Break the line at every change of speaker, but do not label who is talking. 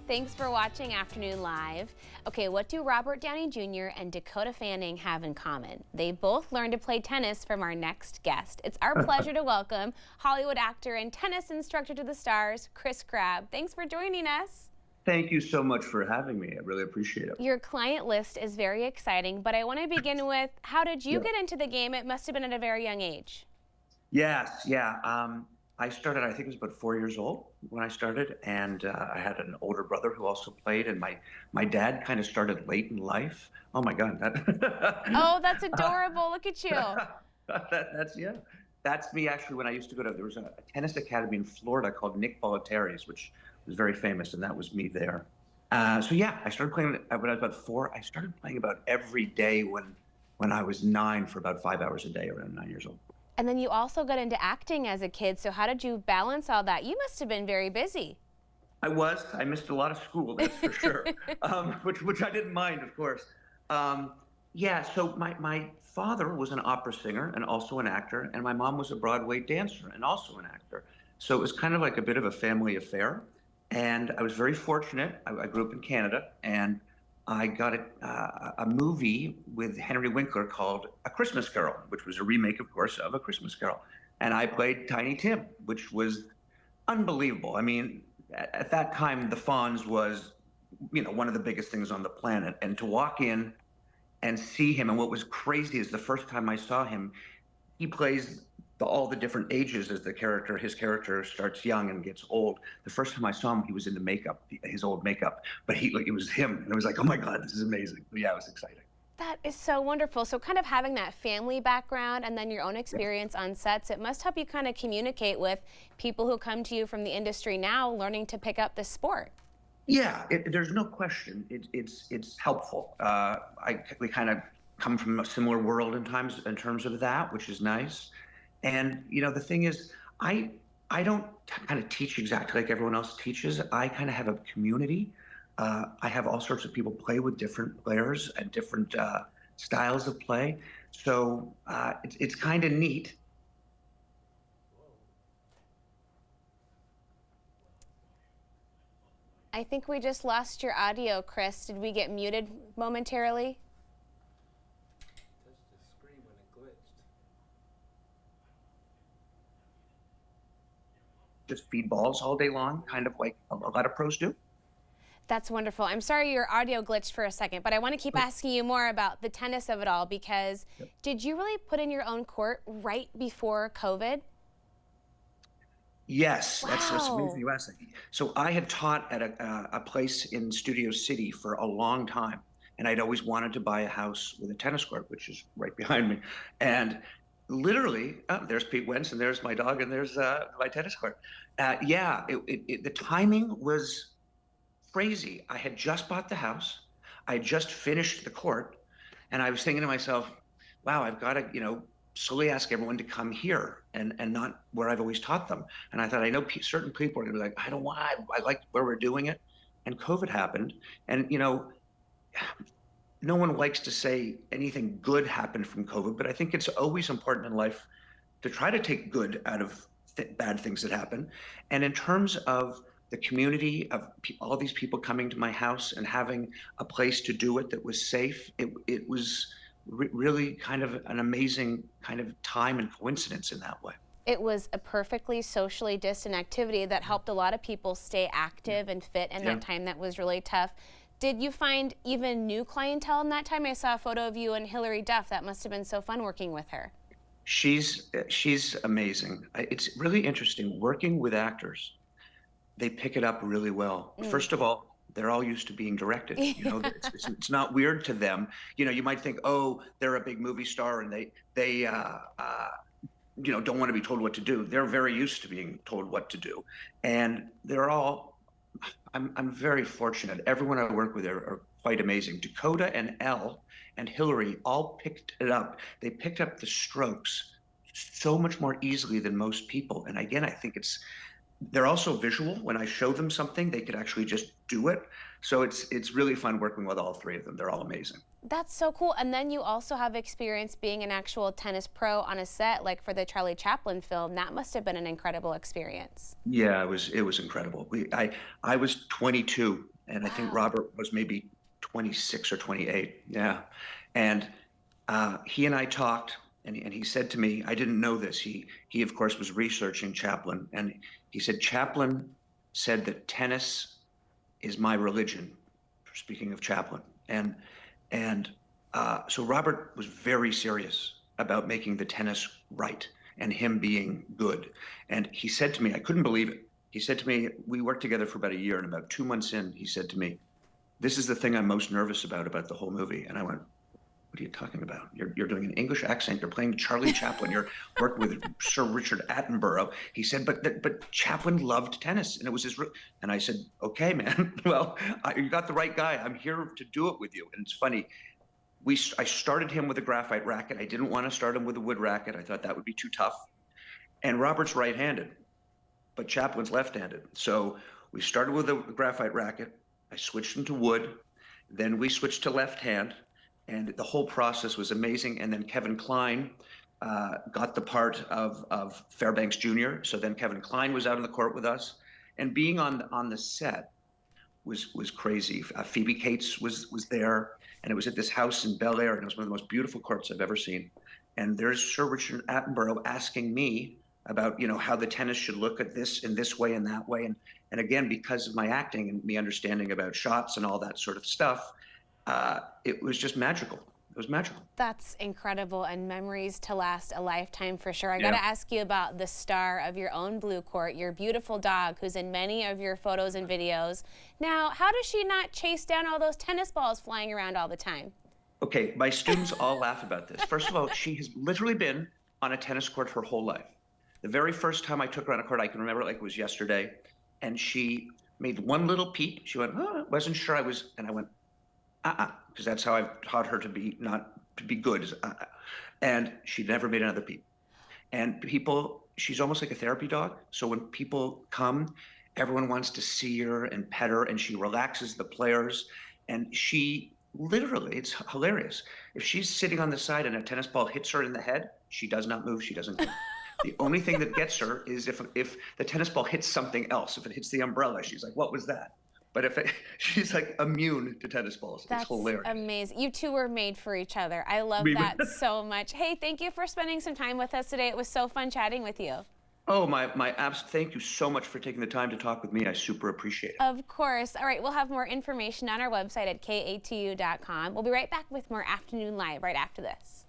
Thanks for watching Afternoon Live. Okay, what do Robert Downey Jr. and Dakota Fanning have in common? They both learned to play tennis from our next guest. It's our pleasure to welcome Hollywood actor and tennis instructor to the stars, Crabb. Thanks for joining us.
Thank you so much for having me. I really appreciate it.
Your client list is very exciting, but I want to begin with, how did you get into the game? It must have been at a very young age.
Yes, yeah. I started, I think it was about 4 years old when I started, and I had an older brother who also played, and my dad kind of started late in life. Oh my God.
Oh, that's adorable. Look at you.
Yeah. That's me actually when I used to go to, there was a tennis academy in Florida called Nick Bollettieri's, which was very famous, and that was me there. So yeah, I started playing when I was about 4. I started playing about every day when I was 9 for about 5 hours a day, around 9 years old.
And then you also got into acting as a kid, so how did you balance all that? You must have been very busy.
I missed a lot of school, that's for sure, which I didn't mind, of course. Yeah, so my father was an opera singer and also an actor, and my mom was a Broadway dancer and also an actor. So it was kind of like a bit of a family affair. And I was very fortunate. I grew up in Canada, and I got a movie with Henry Winkler called A Christmas Carol, which was a remake, of course, of A Christmas Carol. And I played Tiny Tim, which was unbelievable. I mean, at that time, the Fonz was, one of the biggest things on the planet. And to walk in and see him, and what was crazy is the first time I saw him, he plays all the different ages as his character starts young and gets old. The first time I saw him, he was in the makeup, his old makeup, but it was him. And I was like, oh my God, this is amazing. But yeah, it was exciting.
That is so wonderful. So kind of having that family background and then your own experience on sets, it must help you kind of communicate with people who come to you from the industry now learning to pick up this sport.
Yeah, there's no question. It's helpful. We kind of come from a similar world in terms of that, which is nice. And the thing is, I don't kind of teach exactly like everyone else teaches. I kind of have a community. I have all sorts of people play with different players and different styles of play. So it's kind of neat.
I think we just lost your audio, Chris. Did we get muted momentarily?
Just feed balls all day long, kind of like a lot of pros do.
That's wonderful. I'm sorry your audio glitched for a second, but I want to keep asking you more about the tennis of it all, because did you really put in your own court right before COVID?
Yes,
wow.
That's amazing you asked that. So I had taught at a place in Studio City for a long time, and I'd always wanted to buy a house with a tennis court, which is right behind me. And literally, there's Pete Wentz, and there's my dog, and there's my tennis court. Yeah, the timing was crazy. I had just bought the house. I had just finished the court, and I was thinking to myself, wow, I've got to, slowly ask everyone to come here and not where I've always taught them. And I thought, I know certain people are going to be like, I don't want, I like where we're doing it. And COVID happened, and, no one likes to say anything good happened from COVID, but I think it's always important in life to try to take good out of bad things that happen. And in terms of the community of all these people coming to my house and having a place to do it that was safe, it was really kind of an amazing kind of time and coincidence in that way.
It was a perfectly socially distant activity that helped a lot of people stay active and fit in that time that was really tough. Did you find even new clientele in that time? I saw a photo of you and Hilary Duff. That must have been so fun working with her.
She's amazing. It's really interesting working with actors. They pick it up really well. First of all, they're all used to being directed. It's not weird to them. You might think, oh, they're a big movie star and they don't want to be told what to do. They're very used to being told what to do, and they're all. I'm very fortunate. Everyone I work with are quite amazing. Dakota and Elle and Hilary all picked it up. They picked up the strokes so much more easily than most people. And again, I think they're also visual. When I show them something, they could actually just do it. So it's really fun working with all three of them. They're all amazing.
That's so cool. And then you also have experience being an actual tennis pro on a set, like for the Charlie Chaplin film. That must have been an incredible experience.
Yeah, it was incredible. I was 22 And I think
Wow.
Robert was maybe 26 or 28. Yeah. And he and I talked, and he said to me, I didn't know this. He of course was researching Chaplin, and he said Chaplin said that tennis is my religion. Speaking of Chaplin, and so Robert was very serious about making the tennis right and him being good. And he said to me, I couldn't believe it. He said to me, we worked together for about a year, and about 2 months in, he said to me, "This is the thing I'm most nervous about the whole movie." And I went, "What are you talking about? You're doing an English accent. You're playing Charlie Chaplin. You're working with Sir Richard Attenborough." He said, "But Chaplin loved tennis, and it was his." And I said, "Okay, man. Well, you got the right guy. I'm here to do it with you." And it's funny. I started him with a graphite racket. I didn't want to start him with a wood racket. I thought that would be too tough. And Robert's right-handed, but Chaplin's left-handed. So we started with a graphite racket. I switched him to wood. Then we switched to left hand, and the whole process was amazing. And then Kevin Kline got the part of Fairbanks Jr. So then Kevin Kline was out on the court with us, and being on the set was crazy. Phoebe Cates was there, and it was at this house in Bel Air, and it was one of the most beautiful courts I've ever seen. And there's Sir Richard Attenborough asking me about how the tennis should look at this in this way and that way, and again, because of my acting and me understanding about shots and all that sort of stuff, it was just magical. It was magical.
That's incredible, and memories to last a lifetime for sure. I
Yeah.
got to ask you about the star of your own blue court, your beautiful dog, who's in many of your photos and videos. Now, how does she not chase down all those tennis balls flying around all the time?
Okay, my students all laugh about this. First of all, she has literally been on a tennis court her whole life. The very first time I took her on a court, I can remember it like it was yesterday, and she made one little peep. She went, "Oh, wasn't sure I was," and I went, because that's how I've taught her to be, not to be good. And she never made another peep. And she's almost like a therapy dog. So when people come, everyone wants to see her and pet her, and she relaxes the players. And she literally, it's hilarious. If she's sitting on the side and a tennis ball hits her in the head, she does not move. She doesn't move. The only thing that gets her is if the tennis ball hits something else. If it hits the umbrella, she's like, "What was that?" But she's like immune to tennis balls.
That's
it's hilarious.
amazing. You two were made for each other. I love that so much. Hey, thank you for spending some time with us today. It was so fun chatting with you.
Oh, my abs. Thank you so much for taking the time to talk with me. I super appreciate it.
Of course. All right, we'll have more information on our website at katu.com. We'll be right back with more Afternoon Live right after this.